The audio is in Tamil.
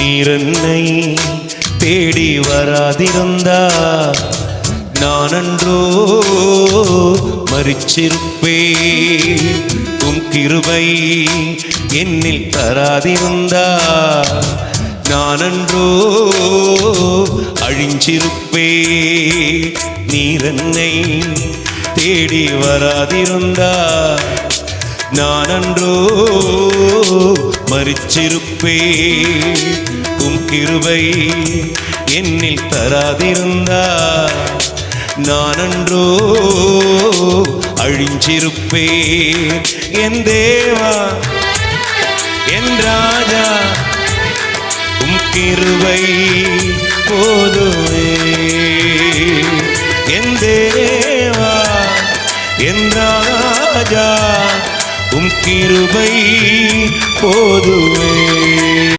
நீர் என்னை தேடி வராதிருந்தா நான் அன்றோ மரிச்சிருப்பே. உம் கிருபை என்னில் தராதிருந்தா நான் அன்றோ அழிஞ்சிருப்பே. நீர் என்னை தேடி வராதிருந்தா நான் அன்றோ மரிச்சிருப்பே. உம் கிருபை என்னில் தராதிருந்தா நான் அன்றோ அழிஞ்சிருப்பே. என் தேவா என் ராஜா உம் கிருபை போதுமே. என் தேவா என் ராஜா உம் கிருபை போதுமே.